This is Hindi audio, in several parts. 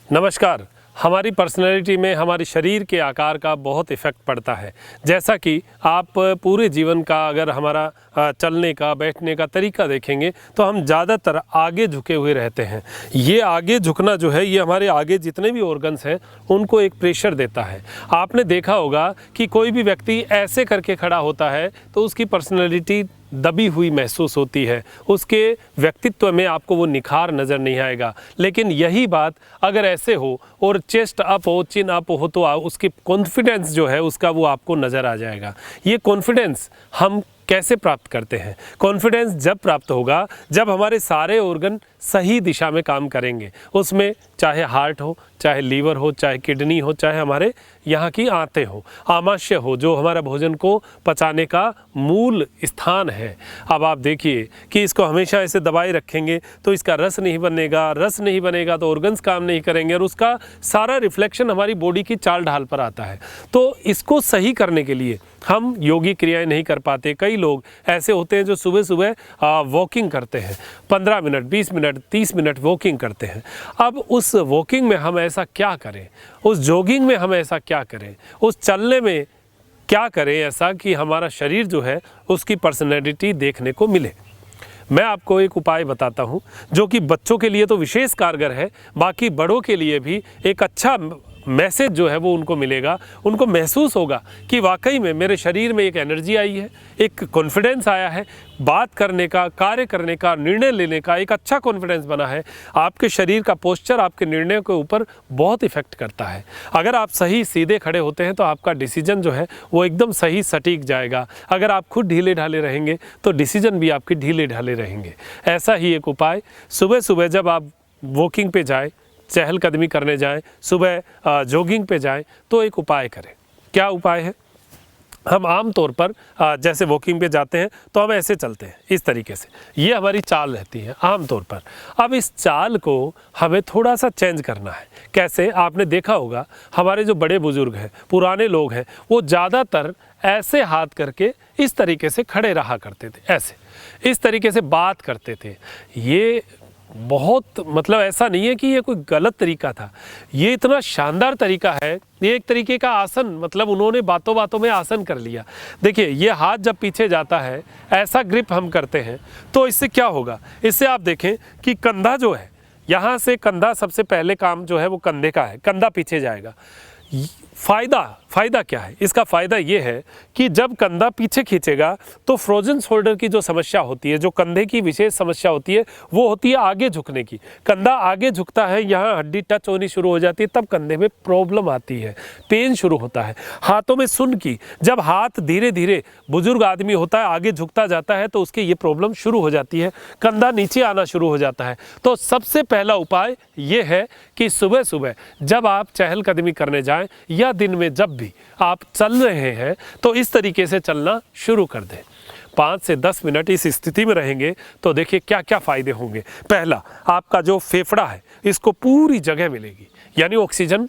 नमस्कार। हमारी पर्सनैलिटी में हमारे शरीर के आकार का बहुत इफ़ेक्ट पड़ता है। जैसा कि आप पूरे जीवन का अगर हमारा चलने का बैठने का तरीका देखेंगे तो हम ज़्यादातर आगे झुके हुए रहते हैं। ये आगे झुकना जो है ये हमारे आगे जितने भी ऑर्गन्स हैं उनको एक प्रेशर देता है। आपने देखा होगा कि कोई भी व्यक्ति ऐसे करके खड़ा होता है तो उसकी पर्सनैलिटी दबी हुई महसूस होती है, उसके व्यक्तित्व में आपको वो निखार नज़र नहीं आएगा। लेकिन यही बात अगर ऐसे हो और चेस्ट अप हो, चिन अप हो तो उसकी कॉन्फिडेंस जो है उसका वो आपको नज़र आ जाएगा। ये कॉन्फिडेंस हम कैसे प्राप्त करते हैं? कॉन्फिडेंस जब प्राप्त होगा जब हमारे सारे ऑर्गन सही दिशा में काम करेंगे। उसमें चाहे हार्ट हो, चाहे लीवर हो, चाहे किडनी हो, चाहे हमारे यहाँ की आंतें हो, आमाशय हो जो हमारा भोजन को पचाने का मूल स्थान है। अब आप देखिए कि इसको हमेशा ऐसे दबाए रखेंगे तो इसका रस नहीं बनेगा, रस नहीं बनेगा तो ऑर्गन्स काम नहीं करेंगे और उसका सारा रिफ्लेक्शन हमारी बॉडी की चाल ढाल पर आता है। तो इसको सही करने के लिए हम योगी क्रियाएं नहीं कर पाते। कई लोग ऐसे होते हैं जो सुबह सुबह वॉकिंग करते हैं, 15 मिनट, 20 मिनट, 30 मिनट वॉकिंग करते हैं। अब उस वॉकिंग में हम ऐसा क्या करें, उस जॉगिंग में हम ऐसा क्या करें, उस चलने में क्या करें ऐसा कि हमारा शरीर जो है उसकी पर्सनैलिटी देखने को मिले। मैं आपको एक उपाय बताता हूं जो कि बच्चों के लिए तो विशेष कारगर है, बाकी बड़ों के लिए भी एक अच्छा मैसेज जो है वो उनको मिलेगा। उनको महसूस होगा कि वाकई में मेरे शरीर में एक एनर्जी आई है, एक कॉन्फिडेंस आया है, बात करने का, कार्य करने का, निर्णय लेने का एक अच्छा कॉन्फिडेंस बना है। आपके शरीर का पोस्चर आपके निर्णय के ऊपर बहुत इफ़ेक्ट करता है। अगर आप सही सीधे खड़े होते हैं तो आपका डिसीजन जो है वो एकदम सही सटीक जाएगा। अगर आप खुद ढीले ढाले रहेंगे तो डिसीजन भी आपके ढीले ढाले रहेंगे। ऐसा ही एक उपाय, सुबह सुबह जब आप वॉकिंग पे जाएँ, चहलकदमी करने जाएं, सुबह जॉगिंग पे जाएं तो एक उपाय करें। क्या उपाय है? हम आम तौर पर जैसे वॉकिंग पे जाते हैं तो हम ऐसे चलते हैं, इस तरीके से। ये हमारी चाल रहती है आम तौर पर। अब इस चाल को हमें थोड़ा सा चेंज करना है। कैसे? आपने देखा होगा हमारे जो बड़े बुजुर्ग हैं, पुराने लोग हैं, वो ज़्यादातर ऐसे हाथ करके इस तरीके से खड़े रहा करते थे, ऐसे इस तरीके से बात करते थे। ये बहुत मतलब ऐसा नहीं है कि ये कोई गलत तरीका था, ये इतना शानदार तरीका है। ये एक तरीके का आसन, मतलब उन्होंने बातों बातों में आसन कर लिया। देखिए ये हाथ जब पीछे जाता है, ऐसा ग्रिप हम करते हैं तो इससे क्या होगा? इससे आप देखें कि कंधा जो है, यहाँ से कंधा सबसे पहले काम जो है वो कंधे का है, कंधा पीछे जाएगा। फ़ायदा क्या है? इसका फ़ायदा ये है कि जब कंधा पीछे खींचेगा तो फ्रोजन शोल्डर की जो समस्या होती है, जो कंधे की विशेष समस्या होती है, वो होती है आगे झुकने की। कंधा आगे झुकता है, यहाँ हड्डी टच होनी शुरू हो जाती है, तब कंधे में प्रॉब्लम आती है, पेन शुरू होता है। हाथों में सुन की, जब हाथ धीरे धीरे बुजुर्ग आदमी होता है आगे झुकता जाता है तो उसकी ये प्रॉब्लम शुरू हो जाती है, कंधा नीचे आना शुरू हो जाता है। तो सबसे पहला उपाय ये है कि सुबह सुबह जब आप चहलकदमी करने जाएं या दिन में जब भी आप चल रहे हैं तो इस तरीके से चलना शुरू कर दें। 5 से 10 मिनट इस स्थिति में रहेंगे तो देखिए क्या क्या फ़ायदे होंगे। पहला, आपका जो फेफड़ा है इसको पूरी जगह मिलेगी, यानी ऑक्सीजन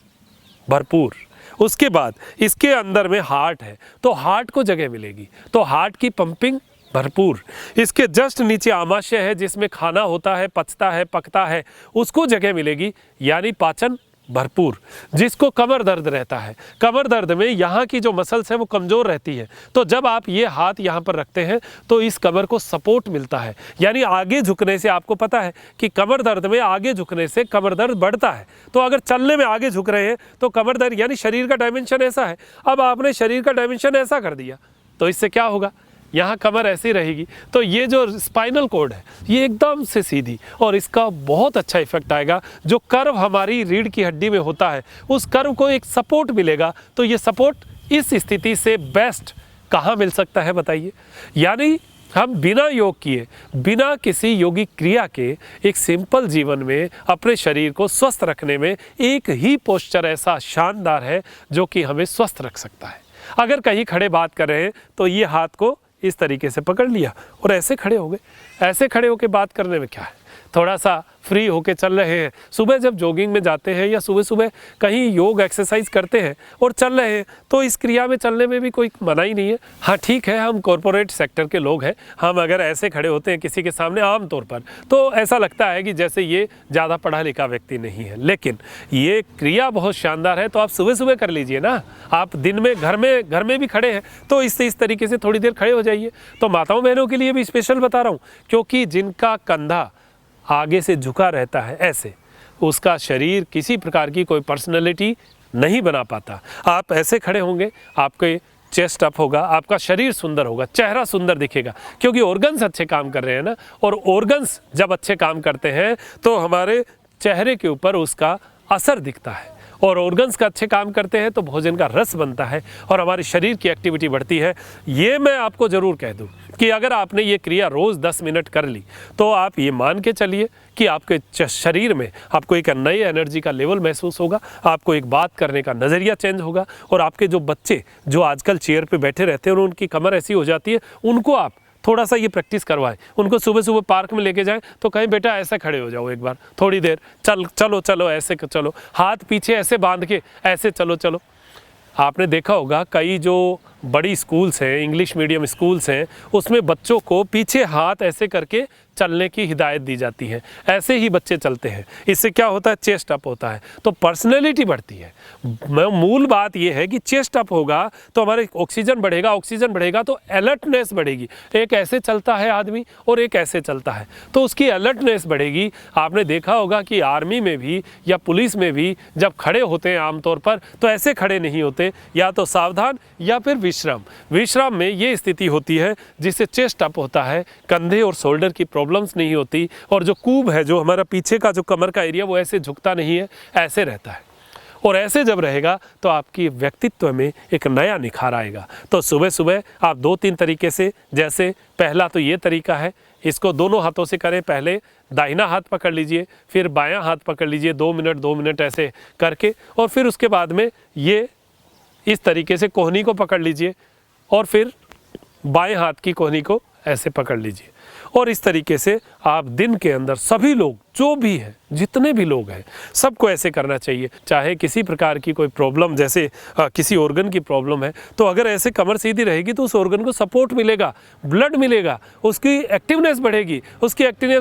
भरपूर। उसके बाद इसके अंदर में हार्ट है तो हार्ट को जगह मिलेगी, तो हार्ट की पंपिंग भरपूर। इसके जस्ट नीचे आमाशय है जिसमें खाना होता है, पचता है, पकता है, उसको जगह मिलेगी, यानी पाचन भरपूर। जिसको कमर दर्द रहता है, कमर दर्द में यहाँ की जो मसल्स है वो कमज़ोर रहती है, तो जब आप ये हाथ यहाँ पर रखते हैं तो इस कमर को सपोर्ट मिलता है। यानी आगे झुकने से, आपको पता है कि कमर दर्द में आगे झुकने से कमर दर्द बढ़ता है, तो अगर चलने में आगे झुक रहे हैं तो कमर दर्द, यानी शरीर का डायमेंशन ऐसा है। अब आपने शरीर का डायमेंशन ऐसा कर दिया तो इससे क्या होगा? यहाँ कमर ऐसी रहेगी तो ये जो स्पाइनल कॉर्ड है ये एकदम से सीधी, और इसका बहुत अच्छा इफेक्ट आएगा। जो कर्व हमारी रीढ़ की हड्डी में होता है उस कर्व को एक सपोर्ट मिलेगा। तो ये सपोर्ट इस स्थिति से बेस्ट कहाँ मिल सकता है बताइए? यानी हम बिना योग किए, बिना किसी योगी क्रिया के एक सिंपल जीवन में अपने शरीर को स्वस्थ रखने में एक ही पोस्चर ऐसा शानदार है जो कि हमें स्वस्थ रख सकता है। अगर कहीं खड़े बात कर रहे हैं तो ये हाथ को इस तरीके से पकड़ लिया और ऐसे खड़े हो गए। ऐसे खड़े होकर बात करने में क्या है? थोड़ा सा फ्री होके चल रहे हैं, सुबह जब जॉगिंग में जाते हैं या सुबह सुबह कहीं योग एक्सरसाइज करते हैं और चल रहे हैं, तो इस क्रिया में चलने में भी कोई मनाही नहीं है। हाँ ठीक है, हम कॉरपोरेट सेक्टर के लोग हैं, हम अगर ऐसे खड़े होते हैं किसी के सामने आम तौर पर तो ऐसा लगता है कि जैसे ये ज़्यादा पढ़ा लिखा व्यक्ति नहीं है, लेकिन ये क्रिया बहुत शानदार है। तो आप सुबह सुबह कर लीजिए ना, आप दिन में घर में भी खड़े हैं तो इस तरीके से थोड़ी देर खड़े हो जाइए। तो माताओं बहनों के लिए भी स्पेशल बता रहा हूँ, क्योंकि जिनका कंधा आगे से झुका रहता है, ऐसे उसका शरीर किसी प्रकार की कोई पर्सनैलिटी नहीं बना पाता। आप ऐसे खड़े होंगे, आपके चेस्ट अप होगा, आपका शरीर सुंदर होगा, चेहरा सुंदर दिखेगा, क्योंकि ऑर्गन्स अच्छे काम कर रहे हैं ना। और ऑर्गन्स जब अच्छे काम करते हैं तो हमारे चेहरे के ऊपर उसका असर दिखता है, और ऑर्गन्स का अच्छे काम करते हैं तो भोजन का रस बनता है और हमारे शरीर की एक्टिविटी बढ़ती है। ये मैं आपको ज़रूर कह दूं कि अगर आपने ये क्रिया रोज़ 10 मिनट कर ली तो आप ये मान के चलिए कि आपके शरीर में आपको एक नई एनर्जी का लेवल महसूस होगा, आपको एक बात करने का नज़रिया चेंज होगा। और आपके जो बच्चे जो आजकल चेयर पे बैठे रहते हैं और उनकी कमर ऐसी हो जाती है, उनको आप थोड़ा सा ये प्रैक्टिस करवाएं, उनको सुबह सुबह पार्क में लेके जाएं तो कहीं बेटा ऐसे खड़े हो जाओ, एक बार थोड़ी देर चलो ऐसे चलो, हाथ पीछे ऐसे बांध के ऐसे चलो। आपने देखा होगा कई जो बड़ी स्कूल्स हैं, इंग्लिश मीडियम स्कूल्स हैं, उसमें बच्चों को पीछे हाथ ऐसे करके चलने की हिदायत दी जाती है, ऐसे ही बच्चे चलते हैं। इससे क्या होता है, चेस्ट अप होता है तो पर्सनैलिटी बढ़ती है। मूल बात यह है कि चेस्ट अप होगा तो हमारे ऑक्सीजन बढ़ेगा तो अलर्टनेस बढ़ेगी। एक ऐसे चलता है आदमी और एक ऐसे चलता है तो उसकी अलर्टनेस बढ़ेगी। आपने देखा होगा कि आर्मी में भी या पुलिस में भी जब खड़े होते हैं आमतौर पर तो ऐसे खड़े नहीं होते, या तो सावधान या फिर विश्राम में ये स्थिति होती है जिससे चेस्ट अप होता है, कंधे और शोल्डर की प्रॉब्लम्स नहीं होती, और जो कूब है, जो हमारा पीछे का जो कमर का एरिया, वो ऐसे झुकता नहीं है, ऐसे रहता है। और ऐसे जब रहेगा तो आपकी व्यक्तित्व में एक नया निखार आएगा। तो सुबह सुबह आप 2-3 तरीके से, जैसे पहला तो ये तरीका है, इसको दोनों हाथों से करें। पहले दाहिना हाथ पकड़ लीजिए, फिर बायां हाथ पकड़ लीजिए, 2 मिनट ऐसे करके, और फिर उसके बाद में ये इस तरीके से कोहनी को पकड़ लीजिए और फिर बाएं हाथ की कोहनी को ऐसे पकड़ लीजिए। और इस तरीके से आप दिन के अंदर सभी लोग, जो भी हैं, जितने भी लोग हैं, सबको ऐसे करना चाहिए। चाहे किसी प्रकार की कोई प्रॉब्लम, जैसे किसी ऑर्गन की प्रॉब्लम है, तो अगर ऐसे कमर सीधी रहेगी तो उस ऑर्गन को सपोर्ट मिलेगा, ब्लड मिलेगा, उसकी एक्टिवनेस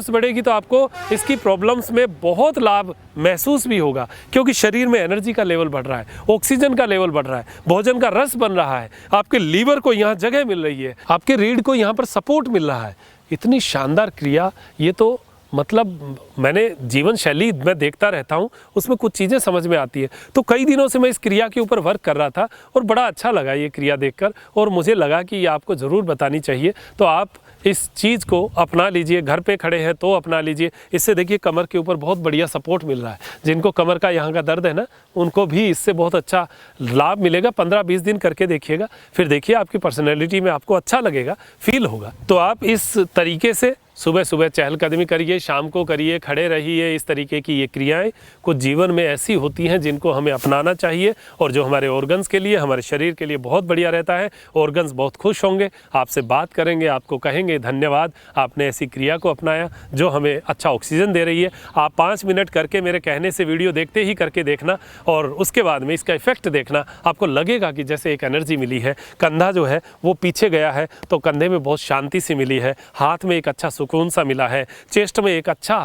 बढ़ेगी तो आपको इसकी प्रॉब्लम्स में बहुत लाभ महसूस भी होगा, क्योंकि शरीर में एनर्जी का लेवल बढ़ रहा है, ऑक्सीजन का लेवल बढ़ रहा है, भोजन का रस बन रहा है, आपके लीवर को यहाँ जगह मिल रही है, आपके रीढ़ को यहाँ पर सपोर्ट मिल रहा है। इतनी शानदार क्रिया, ये तो मतलब मैंने जीवन शैली में देखता रहता हूँ, उसमें कुछ चीज़ें समझ में आती है। तो कई दिनों से मैं इस क्रिया के ऊपर वर्क कर रहा था और बड़ा अच्छा लगा ये क्रिया देखकर, और मुझे लगा कि ये आपको ज़रूर बतानी चाहिए। तो आप इस चीज़ को अपना लीजिए, घर पे खड़े हैं तो अपना लीजिए। इससे देखिए कमर के ऊपर बहुत बढ़िया सपोर्ट मिल रहा है। जिनको कमर का यहाँ का दर्द है ना, उनको भी इससे बहुत अच्छा लाभ मिलेगा। 15-20 दिन करके देखिएगा, फिर देखिए आपकी पर्सनैलिटी में आपको अच्छा लगेगा, फील होगा। तो आप इस तरीके से सुबह सुबह चहलकदमी करिए, शाम को करिए, खड़े रहिए। इस तरीके की ये क्रियाएं कुछ जीवन में ऐसी होती हैं जिनको हमें अपनाना चाहिए, और जो हमारे ऑर्गन्स के लिए, हमारे शरीर के लिए बहुत बढ़िया रहता है। ऑर्गन्स बहुत खुश होंगे, आपसे बात करेंगे, आपको कहेंगे धन्यवाद, आपने ऐसी क्रिया को अपनाया जो हमें अच्छा ऑक्सीजन दे रही है। आप 5 मिनट करके, मेरे कहने से वीडियो देखते ही करके देखना, और उसके बाद में इसका इफेक्ट देखना। आपको लगेगा कि जैसे एक एनर्जी मिली है, कंधा जो है वो पीछे गया है तो कंधे में बहुत शांति सी मिली है, हाथ में एक अच्छा सुकून सा मिला है, चेस्ट में एक अच्छा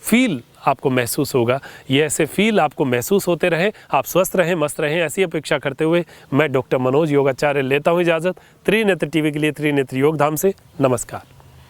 फील आपको महसूस होगा। ये ऐसे फील आपको महसूस होते रहें, आप स्वस्थ रहें, मस्त रहें, ऐसी अपेक्षा करते हुए मैं डॉक्टर मनोज योगाचार्य लेता हूँ इजाज़त। त्रिनेत्र टीवी के लिए त्रिनेत्र योग धाम से नमस्कार।